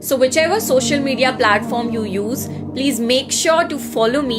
So whichever social media platform you use, please make sure to follow me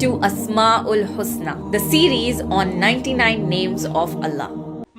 to Asmaul Husna, the series on 99 names of Allah.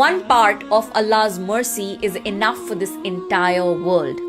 1 part of Allah's mercy is enough for this entire world.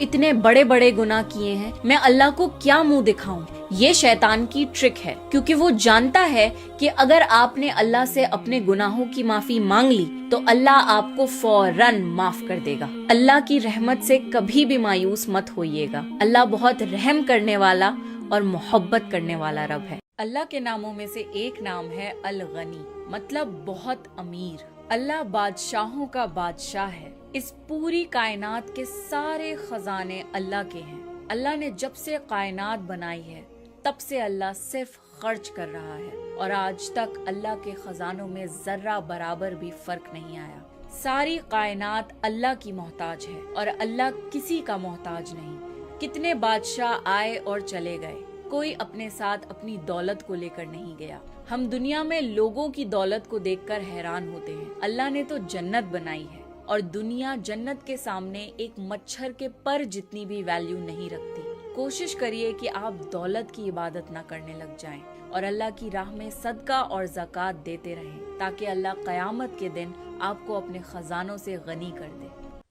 اتنے بڑے بڑے گناہ کیے ہیں، میں اللہ کو کیا منہ دکھاؤں۔ یہ شیطان کی ٹرک ہے، کیونکہ وہ جانتا ہے کہ اگر آپ نے اللہ سے اپنے گناہوں کی معافی مانگ لی تو اللہ آپ کو فوراً معاف کر دے گا۔ اللہ کی رحمت سے کبھی بھی مایوس مت ہوئیے گا۔ اللہ بہت رحم کرنے والا اور محبت کرنے والا رب ہے۔ اللہ کے ناموں میں سے ایک نام ہے الغنی، مطلب بہت امیر۔ اللہ بادشاہوں کا بادشاہ ہے۔ اس پوری کائنات کے سارے خزانے اللہ کے ہیں۔ اللہ نے جب سے کائنات بنائی ہے تب سے اللہ صرف خرچ کر رہا ہے، اور آج تک اللہ کے خزانوں میں ذرہ برابر بھی فرق نہیں آیا۔ ساری کائنات اللہ کی محتاج ہے اور اللہ کسی کا محتاج نہیں۔ کتنے بادشاہ آئے اور چلے گئے، کوئی اپنے ساتھ اپنی دولت کو لے کر نہیں گیا۔ ہم دنیا میں لوگوں کی دولت کو دیکھ کر حیران ہوتے ہیں۔ اللہ نے تو جنت بنائی ہے، اور دنیا جنت کے سامنے ایک مچھر کے پر جتنی بھی ویلیو نہیں رکھتی۔ کوشش کریے کہ آپ دولت کی عبادت نہ کرنے لگ جائیں اور اللہ کی راہ میں صدقہ اور زکوٰۃ دیتے رہیں، تاکہ اللہ قیامت کے دن آپ کو اپنے خزانوں سے غنی کر دے۔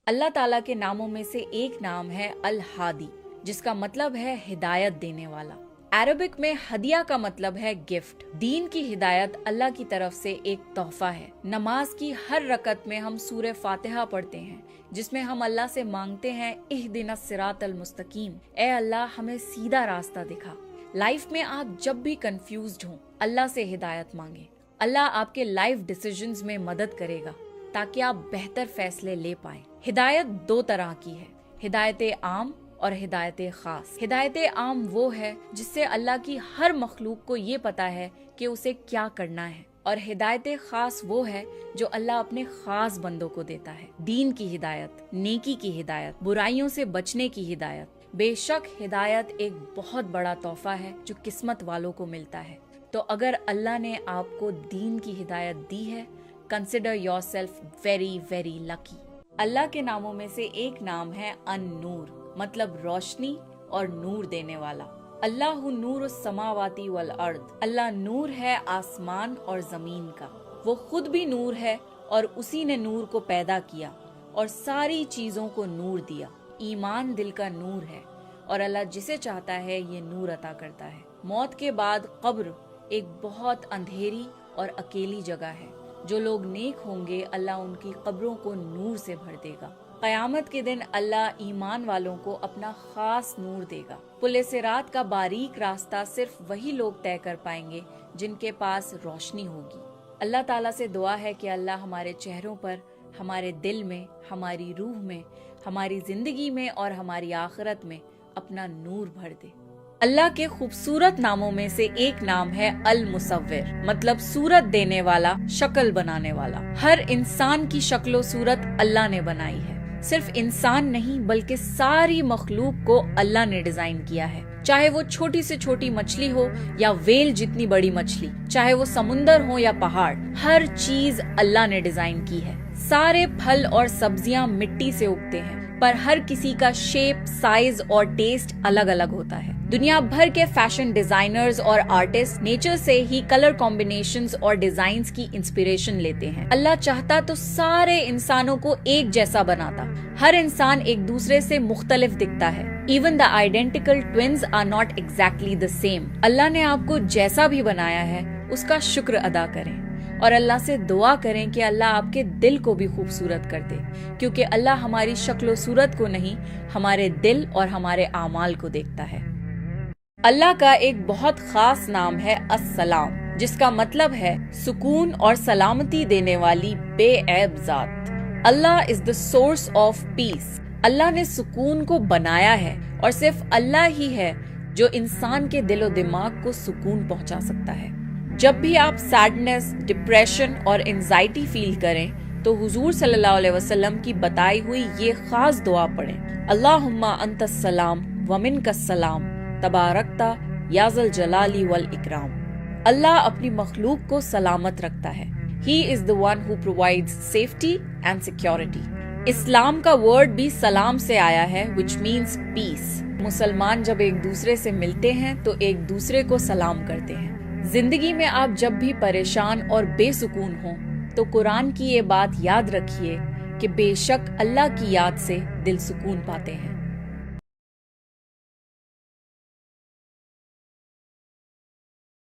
اللہ تعالیٰ کے ناموں میں سے ایک نام ہے الہادی، جس کا مطلب ہے ہدایت دینے والا۔ عربک میں ہدیہ کا مطلب ہے گفٹ۔ دین کی ہدایت اللہ کی طرف سے ایک تحفہ ہے۔ نماز کی ہر رکعت میں ہم سورہ فاتحہ پڑھتے ہیں، جس میں ہم اللہ سے مانگتے ہیں اہدنا الصراط المستقیم، اے اللہ ہمیں سیدھا راستہ دکھا۔ لائف میں آپ جب بھی کنفیوزڈ ہوں، اللہ سے ہدایت مانگیں۔ اللہ آپ کے لائف ڈیسیژنز میں مدد کرے گا تاکہ آپ بہتر فیصلے لے پائیں۔ ہدایت دو طرح کی ہے، ہدایت عام اور ہدایت خاص۔ ہدایت عام وہ ہے جس سے اللہ کی ہر مخلوق کو یہ پتا ہے کہ اسے کیا کرنا ہے، اور ہدایت خاص وہ ہے جو اللہ اپنے خاص بندوں کو دیتا ہے۔ دین کی ہدایت، نیکی کی ہدایت، برائیوں سے بچنے کی ہدایت۔ بے شک ہدایت ایک بہت بڑا تحفہ ہے جو قسمت والوں کو ملتا ہے۔ تو اگر اللہ نے آپ کو دین کی ہدایت دی ہے، consider yourself very very lucky. Allah کے ناموں میں سے ایک نام ہے ان-نور، مطلب روشنی اور نور دینے والا۔ اللہ نور السماوات والارض، اللہ نور ہے آسمان اور زمین کا۔ وہ خود بھی نور ہے اور اسی نے نور کو پیدا کیا اور ساری چیزوں کو نور دیا۔ ایمان دل کا نور ہے اور اللہ جسے چاہتا ہے یہ نور عطا کرتا ہے۔ موت کے بعد قبر ایک بہت اندھیری اور اکیلی جگہ ہے۔ جو لوگ نیک ہوں گے اللہ ان کی قبروں کو نور سے بھر دے گا۔ قیامت کے دن اللہ ایمان والوں کو اپنا خاص نور دے گا۔ پل صراط کا باریک راستہ صرف وہی لوگ طے کر پائیں گے جن کے پاس روشنی ہوگی۔ اللہ تعالیٰ سے دعا ہے کہ اللہ ہمارے چہروں پر، ہمارے دل میں، ہماری روح میں، ہماری زندگی میں اور ہماری آخرت میں اپنا نور بھر دے۔ اللہ کے خوبصورت ناموں میں سے ایک نام ہے المصور، مطلب صورت دینے والا، شکل بنانے والا۔ ہر انسان کی شکل و صورت اللہ نے بنائی ہے۔ صرف انسان نہیں بلکہ ساری مخلوق کو اللہ نے ڈیزائن کیا ہے، چاہے وہ چھوٹی سے چھوٹی مچھلی ہو یا ویل جتنی بڑی مچھلی، چاہے وہ سمندر ہو یا پہاڑ، ہر چیز اللہ نے ڈیزائن کی ہے۔ سارے پھل اور سبزیاں مٹی سے اگتے ہیں، پر ہر کسی کا شیپ، سائز اور ٹیسٹ الگ الگ ہوتا ہے۔ دنیا بھر کے فیشن ڈیزائنرز اور آرٹسٹ نیچر سے ہی کلر کمبینیشنز اور ڈیزائنز کی انسپریشن لیتے ہیں۔ اللہ چاہتا تو سارے انسانوں کو ایک جیسا بناتا۔ ہر انسان ایک دوسرے سے مختلف دکھتا ہے۔ Even the identical twins are not exactly the same۔ اللہ نے آپ کو جیسا بھی بنایا ہے اس کا شکر ادا کریں اور اللہ سے دعا کریں کہ اللہ آپ کے دل کو بھی خوبصورت کر دے، کیونکہ اللہ ہماری شکل و صورت کو نہیں، ہمارے دل اور ہمارے اعمال کو دیکھتا ہے۔ اللہ کا ایک بہت خاص نام ہے السلام، جس کا مطلب ہے سکون اور سلامتی دینے والی بے عیب ذات۔ اللہ از the source of peace۔ اللہ نے سکون کو بنایا ہے اور صرف اللہ ہی ہے جو انسان کے دل و دماغ کو سکون پہنچا سکتا ہے۔ جب بھی آپ سیڈنس، ڈپریشن اور انزائٹی فیل کریں تو حضور صلی اللہ علیہ وسلم کی بتائی ہوئی یہ خاص دعا پڑھیں، اللہم انت السلام ومنک السلام تبارکتا یا ذا الجلال والاکرام۔ اللہ اپنی مخلوق کو سلامت رکھتا ہے۔ He is the one who provides safety and security۔ اسلام کا ورڈ بھی سلام سے آیا ہے which means peace۔ مسلمان جب ایک دوسرے سے ملتے ہیں تو ایک دوسرے کو سلام کرتے ہیں۔ زندگی میں آپ جب بھی پریشان اور بے سکون ہوں تو قرآن کی یہ بات یاد رکھیے کہ بے شک اللہ کی یاد سے دل سکون پاتے ہیں۔